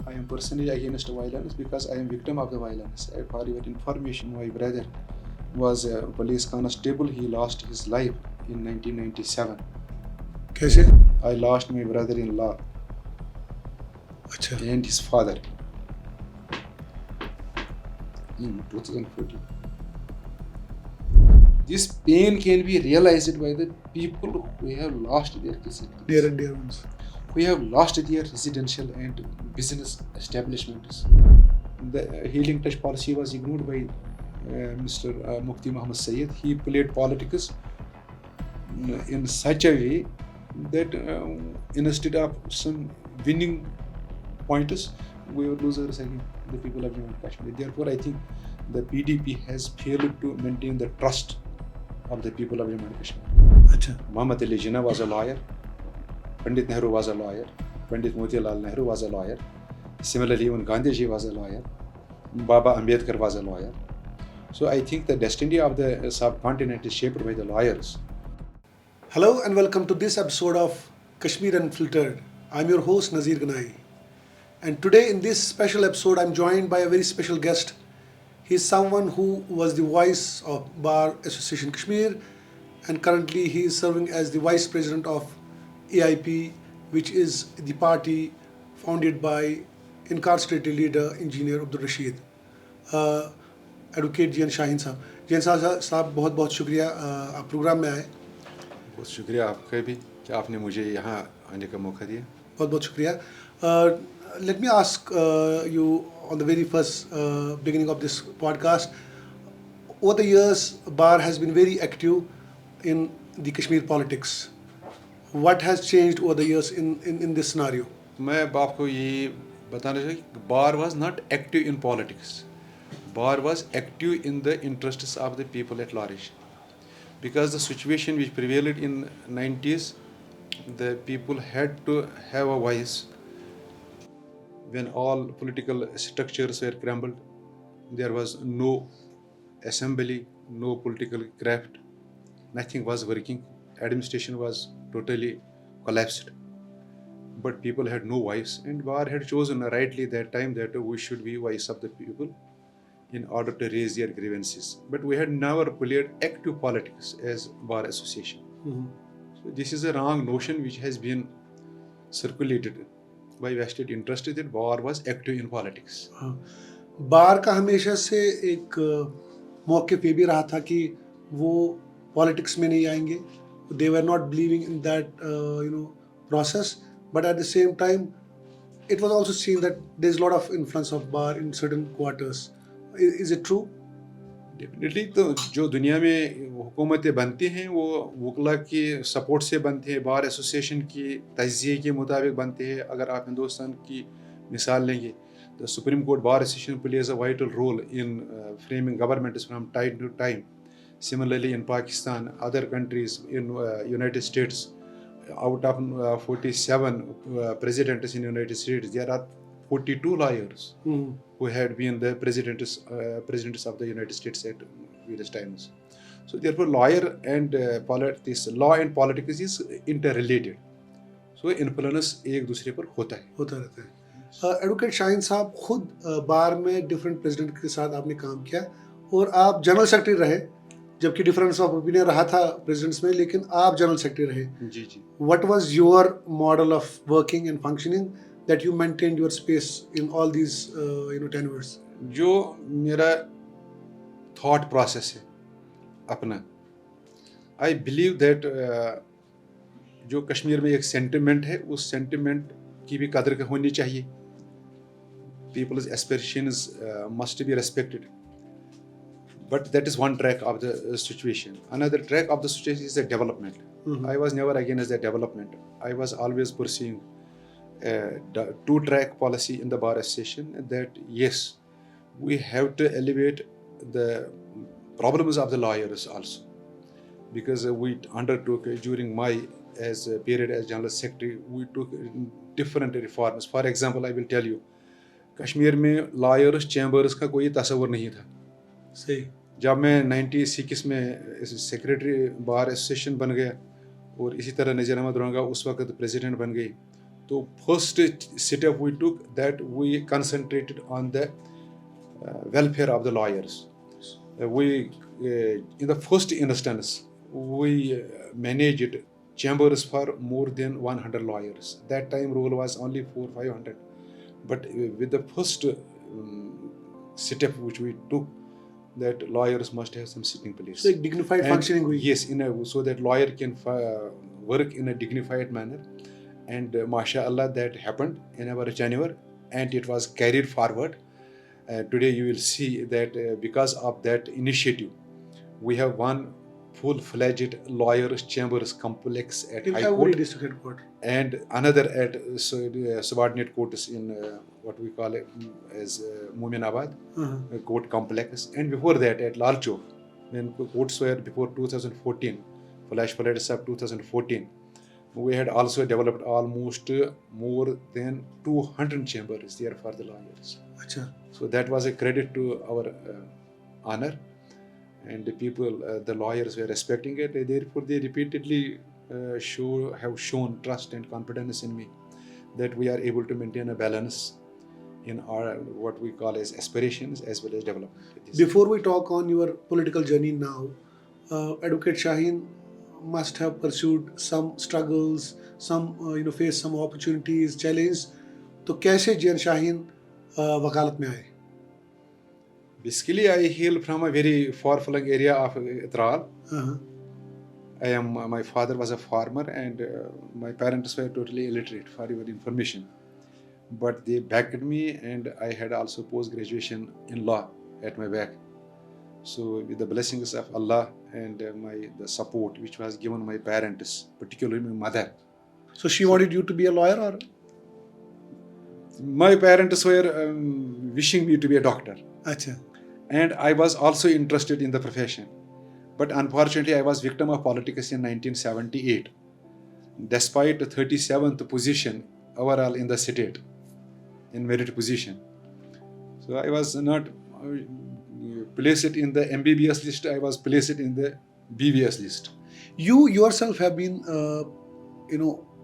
I am personally against violence because I am victim of the violence. For your information, my brother was a police constable. He lost his life in 1997. कैसे? I lost my brother-in-law अच्छा. and his father in 2014. This pain can be realized by the people who have lost their facilities, Near and dear ones. who have lost their residential and business establishments. The healing touch policy was ignored by Mr. Mufti Muhammad Sayyid. He played politics in such a way that instead of some winning pointers, we were losers again, the people of Jammu and Kashmir. Therefore, I think the PDP has failed to maintain the trust of the people of Jammu and Kashmir. अच्छा. Muhammad Ali Jinnah was a lawyer. Pandit Nehru was a lawyer. Pandit Motilal Nehru was a lawyer. Similarly, even Gandhiji was a lawyer. Baba Ambedkar was a lawyer. So I think the destiny of the subcontinent is shaped by the lawyers. Hello and welcome to this episode of Kashmir Unfiltered. I'm your host Nazir Ganai. And today in this special episode I'm joined by a very special guest. He's someone who was the voice of Bar Association Kashmir and currently he is serving as the vice president of AIP, which is the party founded by incarcerated leader engineer Abdul Rashid. Advocate Jain Shaheen साहब. जैन साहब बहुत बहुत शुक्रिया आप programme में आए. बहुत शुक्रिया आपका भी कि आपने मुझे यहाँ आने का मौका दिया. बहुत बहुत शुक्रिया. Let me ask you on the very first beginning of this podcast. Over the years, Bar has been very active in the Kashmir politics. What has changed over the years in this scenario? मैं आपको ये बताना चाहिए कि Bar was not active in politics. Bar was active in the interests of the people at large. Because the situation which prevailed in 90s, the people had to have a voice. When all political structures were crumbled, there was no assembly, no political craft, nothing was working, administration was totally collapsed. But people had no voice, and Bar had chosen rightly that time that we should be voice of the people in order to raise their grievances. But we had never played active politics as Bar Association. Mm-hmm. So this is a wrong notion which has been circulated by vested interest that Bar was active in politics. बार का हमेशा से एक मौक़िफ़ ये भी रहा था कि वो पॉलिटिक्स में नहीं आएंगे. They were not believing in that process, but at the same time it was also seen that there's a lot of influence of Bar in certain quarters. Is it true? Definitely. तो जो दुनिया में हुकूमतें बनती हैं वो वकला की support से बनती है, बार एसोसिएशन की तज्ज़िये के मुताबिक बनती है. अगर आप हिंदुस्तान की मिसाल लेंगे तो supreme court bar association plays a vital role in framing governments from time to time. Similarly, in Pakistan, other countries, in United States, out of 47 presidents in United States, there are 42 lawyers who had been the presidents of the United States at various times. So therefore, lawyer and politics, law and politics is interrelated. So influence एक दूसरे पर होता रहता है. Advocate Shaheen साहब खुद बार में different president के साथ आपने काम किया और आप जनरल सेक्रेटरी रहे, जबकि डिफरेंस ऑफ ओपिनियन रहा था प्रेसिडेंट्स में, लेकिन आप जनरल सेक्रेटरी रहे. जी जी. What was your model of working and functioning that you maintained your space in all these tenures? जो मेरा thought process है अपना, I believe that जो कश्मीर में एक सेंटिमेंट है, उस सेंटिमेंट की भी कदर होनी चाहिए. People's aspirations must be respected. But that is one track of the situation. Another track of the situation is the development. Mm-hmm. I was never against the development. I was always pursuing two-track policy in the Bar Association, that yes, we have to elevate the problems of the lawyers also, because we undertook during my period as General Secretary, we took different reforms. For example, I will tell you, Kashmir में lawyers chambers का कोई तस्वर नहीं था. सही. जब मैं 96 में सेक्रेटरी बार एसोसिएशन बन गया और इसी तरह नज़ीर अहमद रोंगा उस वक्त प्रेसिडेंट बन गई, The first setup we took, that we concentrated on the welfare of the lawyers. In the first instance, we managed chambers for more than 100 lawyers. That time rule was only 400-500. But with the first setup which we took, that lawyers must have some sitting place. So, dignified And functioning. yes, so that lawyer can work in a dignified manner. And mashallah, that happened in our tenure, and it was carried forward. Today you will see that because of that initiative, we have one full-fledged lawyers chambers complex at In High every Court, district headquarters. and another at subordinate courts in what we call it as Muminabad court complex, and before that at Lal Chowk, when courts were before 2014, flash floods of 2014. We had also developed almost more than 200 chambers there for the lawyers. Achha. So that was a credit to our honor, and the people, the lawyers were respecting it. Therefore, they repeatedly have shown trust and confidence in me that we are able to maintain a balance in our what we call as aspirations as well as development. Before we talk on your political journey now, Advocate Shaheen must have pursued some struggles, some faced some opportunities, challenges. तो कैसे जैन शाहीन वकालत में आए? Basically, I hail from a very far-flung area of Itral. My father was a farmer, and my parents were totally illiterate, for your information. But they backed me, and I had also post-graduation in law at my back. So with the blessings of Allah and the support which was given my parents, particularly my mother. So she wanted you to be a lawyer, or? My parents were wishing me to be a doctor. Achha. And I was also interested in the profession. But unfortunately, I was victim of politics in 1978. Despite the 37th position overall in the state, in merit position. So I was not placed in the MBBS list, I was placed in the BBS list. You yourself have been,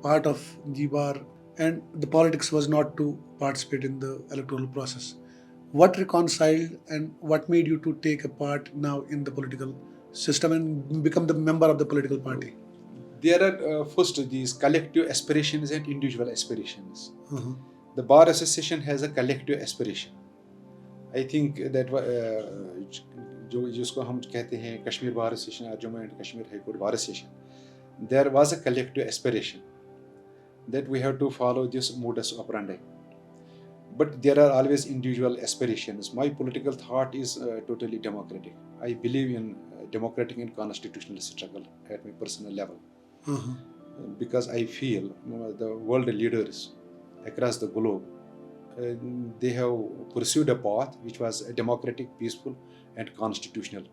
part of the bar, and the politics was not to participate in the electoral process. What reconciled and what made you to take a part now in the political system and become the member of the political party? There are first these collective aspirations and individual aspirations. The Bar Association has a collective aspiration. I think that जिसको हम कहते हैं Kashmir Bar Association or Jammu and Kashmir High Court Bar Association, there was a collective aspiration that we have to follow this modus operandi. But there are always individual aspirations. My political thought is totally democratic. I believe in democratic and constitutional struggle at my personal level. Because I feel the world leaders across the globe, they have pursued a path which was democratic, peaceful, and constitutional.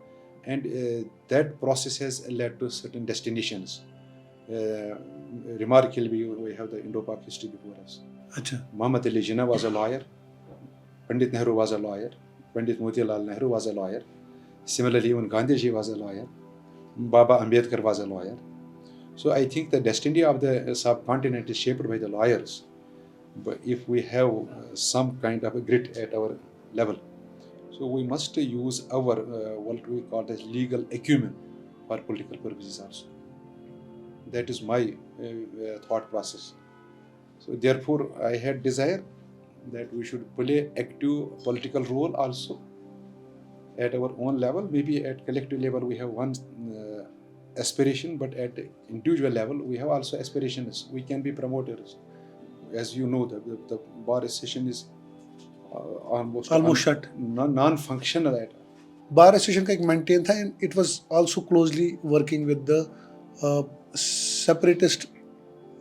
And that process has led to certain destinations. Remarkably, we have the Indo-Pak history before us. Achha. Muhammad Ali Jinnah was a lawyer. Pandit Nehru was a lawyer. Pandit Motilal Nehru was a lawyer. Similarly, even Gandhiji was a lawyer. Baba Ambedkar was a lawyer. So I think the destiny of the subcontinent is shaped by the lawyers. But if we have some kind of a grit at our level, so we must use our what we call as legal acumen for political purposes also. That is my thought process. So therefore, I had desire that we should play active political role also at our own level. Maybe at collective level we have one aspiration, but at individual level we have also aspirations. We can be promoters. As you know, the bar association is almost shut. Non-functional at Bar Association का एक maintain था, and it was also closely working with the separatist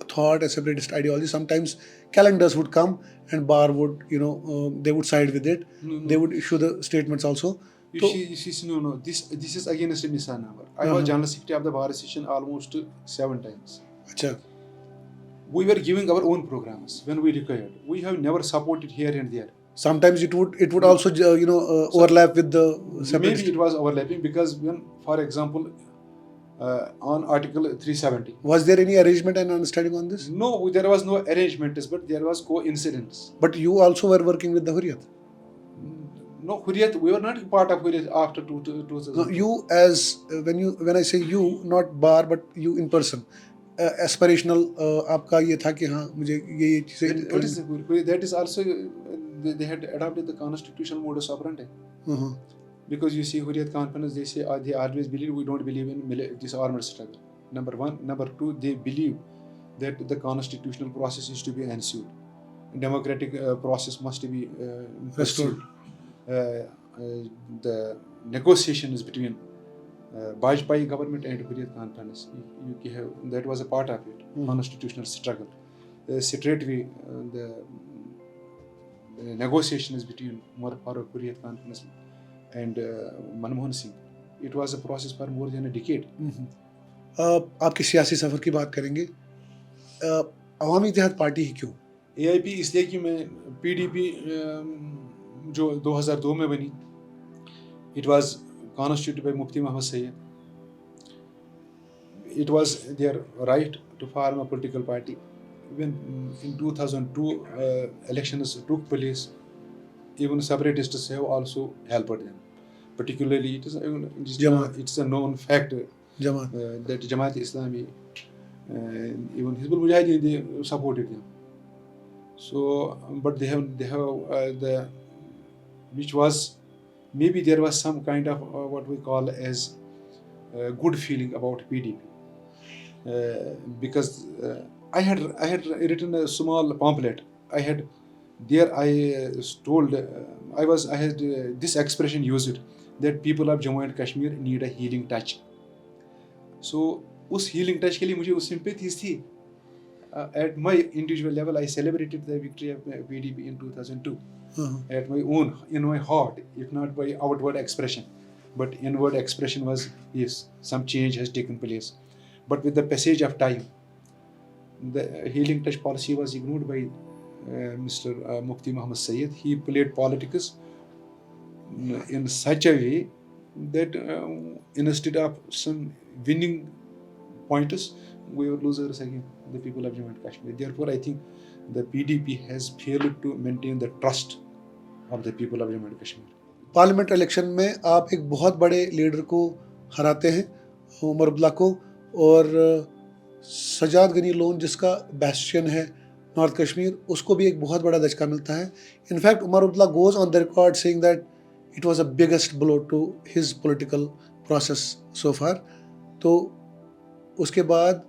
thought, a separatist ideology. Sometimes calendars would come and bar would, they would side with it. They would issue the statements also. You see, no. This is against a misnomer. I was General Secretary of the Bar Association almost 7 times. Achha. We were giving our own programs when we required. We have never supported here and there. Sometimes it would also overlap with the separatist. Maybe it was overlapping because when, for example, on Article 370. Was there any arrangement and understanding on this? No, there was no arrangement, but there was coincidence. But you also were working with the Hurriyat. No, Hurriyat, we were not part of Hurriyat after 2000. No, you as when I say you, not bar, but you in person. Aspirational आपका ये था कि हाँ मुझे ये चीजें What is Hurriyat? That is also, they had adopted the constitutional modus operandi. Uh-huh. Because you see, Hurriyat conference, they say they always believe we don't believe in this armed struggle. Number one. Number two, they believe that the constitutional process is to be ensured. Democratic process must be Restored. The negotiation is between Bajpayee government and Hurriyat conference. That was a part of it, constitutional struggle. Straightway, the negotiation is between Umar Farooq Hurriyat conference and Manmohan Singh. It was a process for more than a decade. आपके सियासी सफर की बात करेंगे. अवामी इत्तेहाद party ही क्यों? AIP इसलिए कि मैं PDP जो 2002 में बनी, it was constituted by Mufti Muhammad Sayyid. It was their right to form a political party. When in 2002 elections took place, even separatists have also helped them. Particularly, it's a known fact that Jamaat Islami, even Hizbul Mujahideen, they supported them. So, but they have the, which was, maybe there was some kind of what we call as good feeling about PDP, because I had written a small pamphlet. I had told I had this expression used, that people of Jammu and Kashmir need a healing touch. So उस healing touch के लिए मुझे उस sympathies थी. At my individual level, I celebrated the victory of PDP in 2002. At my own, in my heart, if not by outward expression, but inward expression was, yes, some change has taken place. But with the passage of time, the healing touch policy was ignored by Mr. Mufti Muhammad Sayyid. He played politics in such a way that instead of some winning pointers, we were losers again, the people of Jammu and Kashmir. Therefore, I think the PDP has failed to maintain the trust of the people of Jammu and Kashmir. Parliament election में आप एक बहुत बड़े leader को हराते हैं, उमर अब्दुल्ला को, और सजाद गनी लोन जिसका बैस्टियन है नॉर्थ कश्मीर, उसको भी एक बहुत बड़ा धचका मिलता है. In fact Omar Abdullah goes on the record saying that it was the biggest blow to his political process so far. तो उसके बाद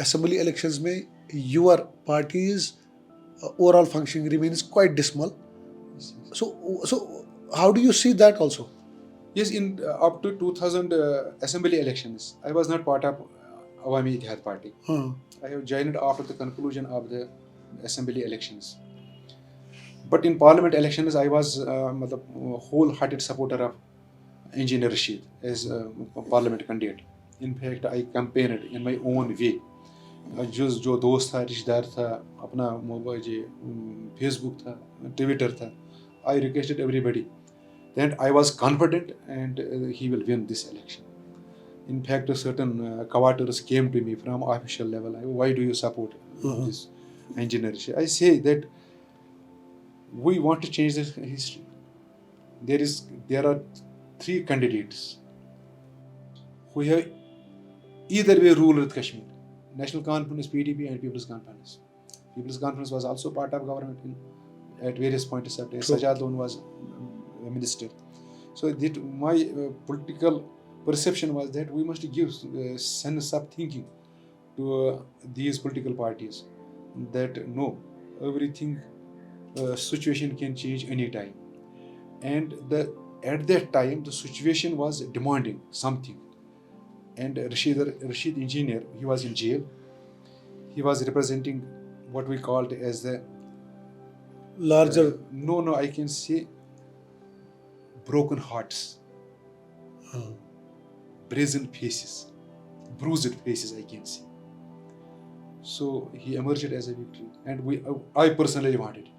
असेंबली इलेक्शंस में your parties overall functioning remains quite dismal. So how do you see that also? Yes, in up to 2000 assembly elections, I was not part of Awami Ittihad Party. I have joined after the conclusion of the assembly elections. But in parliament elections, I was a wholehearted supporter of Engineer Rashid as a parliament candidate. In fact, I campaigned in my own way. जो दोस्त था, रिश्तेदार था, अपना mobile, Facebook था, Twitter था, I requested everybody that I was confident and he will win this election. In fact, certain cowards came to me from official level. Why do you support this engineer? I say that we want to change this history. There are three candidates who have either way ruled Kashmir: National Conference, PDP, and People's Conference. People's Conference was also part of government at various points of time. Sajad Loan was a minister. So my political perception was that we must give sense of thinking to these political parties, that no, everything situation can change anytime. And at that time, the situation was demanding something. And Rashid Engineer, he was in jail. He was representing what we called as the larger I can say broken hearts, brazen faces, bruised faces, I can say. So he emerged as a victory, and I personally wanted it.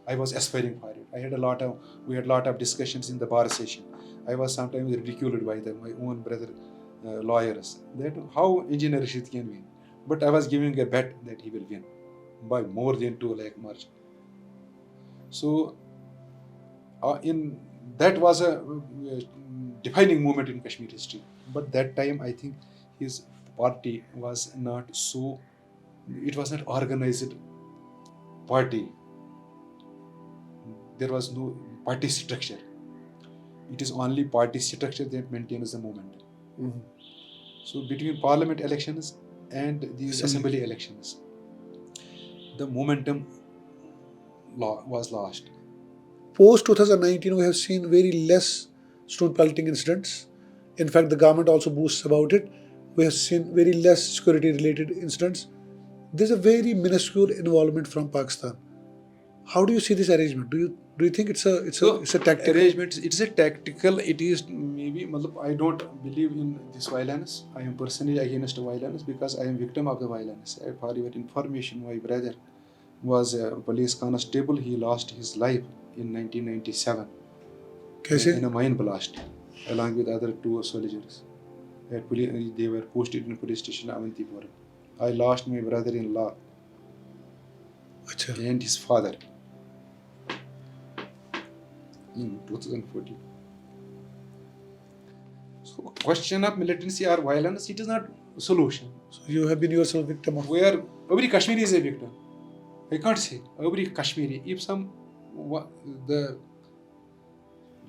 I was aspiring for it. We had a lot of discussions in the bar session. I was sometimes ridiculed by my own brother lawyers that how Engineer Rashid can win. But I was giving a bet that he will win by more than 2 lakh margin. So in that was a defining moment in Kashmir history. But that time, I think his party was not so. It was not organized party. There was no party structure. It is only party structure that maintains the movement. Mhm. So between parliament elections and these assembly elections, the momentum was lost. Post 2019, we have seen very less student pelting incidents. In fact, the government also boasts about it. We have seen very less security-related incidents. There's a very minuscule involvement from Pakistan. How do you see this arrangement? Do you think it's a tactical? Arrangements. It's a tactical. It is maybe. I don't believe in this violence. I am personally against violence because I am victim of the violence. For your information, my brother was a police constable. He lost his life in 1997 कैसे? in a mine blast, along with other 2 soldiers. They were posted in police station Avantipura. I lost my brother-in-law अच्छा. and his father in 2014. So question of militancy or violence, it is not a solution. So you have been yourself victim of. Where every Kashmiri is a victim. I can't say every Kashmiri. If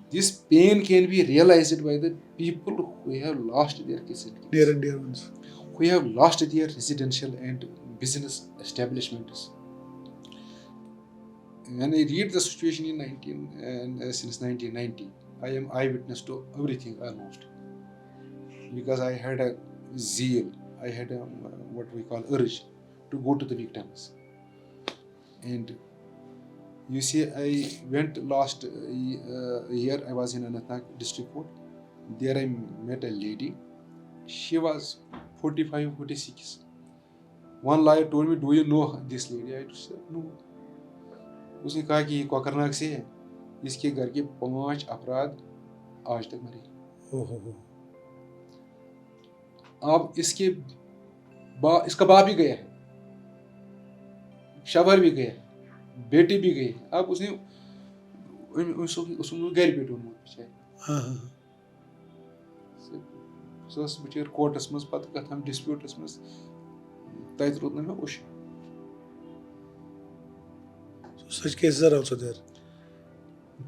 this pain can be realized by the people who have lost their Near and dear ones. who have lost their residential and business establishments. When I read the situation since 1990, I am eyewitness to everything almost. Because I had a zeal, I had a what we call urge to go to the victims. And you see, I went last year, I was in Anantnag district court. There I met a lady. She was 45, 46. One lawyer told me, do you know this lady? I said, no. उसने कहा कि ये कोकरनाग से है, इसके घर के 5 अफराद आज तक मरे. अब इसका बाप भी गया है, शवहर भी गया है, बेटी भी गई. अब उसने घर पे ढूंढना चाहिए. सो बिचार कोर्टस मज पत कथम डिस्प्यूटस मज तत रोद ना उश. Such cases are also there.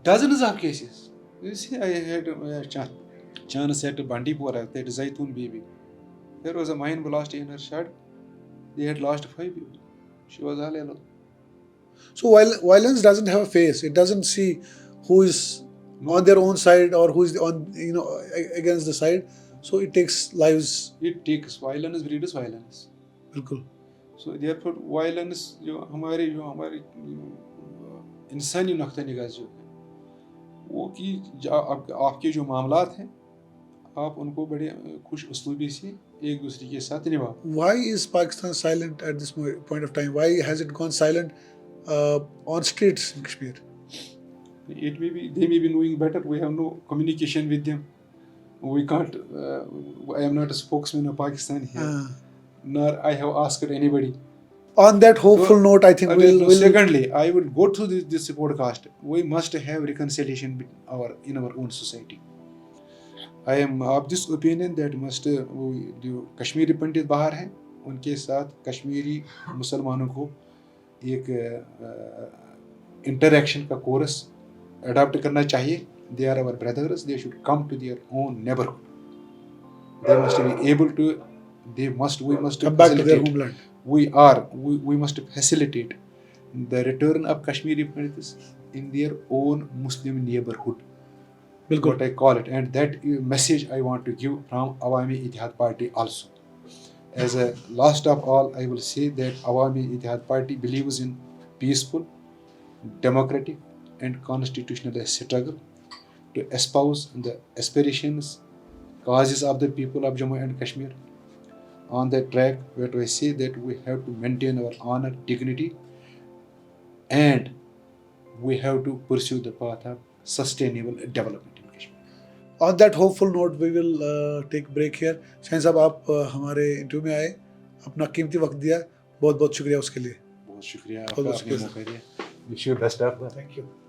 Dozens of cases. You see, I had a chance at Bandipora, that Zaitun baby. There was a mine blast in her shed. They had lost 5 people. She was all alone. So while violence doesn't have a face, it doesn't see who is on their own side or who is on against the side. So it takes lives. It takes violence, breeds violence. बिल्कुल. So therefore, violence जो हमारी इंसानी नुक्ता निगाह जो है, वो कि आपके जो मामलात हैं, आप उनको बड़े खुश उसलूबी से एक दूसरे के साथ निभाओ. Why is Pakistan silent at this point of time? Why has it gone silent on streets in Kashmir? It may be they may be knowing better. We have no communication with them. We can't. I am not a spokesman of Pakistan here, nor I have asked anybody. On that hopeful note, I think we'll. Secondly, I will go through this podcast. We must have reconciliation in our own society. I am of this opinion that जो कश्मीरी पंडित बाहर हैं, उनके साथ कश्मीरी मुसलमानों को एक interaction का course adopt करना चाहिए. They are our brothers. They should come to their own neighborhood. They must be able to. We must come back to their homeland. We must facilitate the return of Kashmiri Pandits in their own Muslim neighborhood. Bilkul. What I call it, and that message I want to give from Awami Ittihad Party also. As a last of all, I will say that Awami Ittihad Party believes in peaceful, democratic, and constitutional struggle to espouse the aspirations, causes of the people of Jammu and Kashmir. On that track, where I say that we have to maintain our honor, dignity, and we have to pursue the path of sustainable development in Kashmir. On that hopeful note, we will take break here. Shaheen साहब आप हमारे interview में आए, अपना कीमती वक्त दिया, बहुत बहुत शुक्रिया उसके लिए. बहुत शुक्रिया बहुत आपका, बहुत आपने शुक्रिया. मौका दिया. Wish you best of luck. Thank you.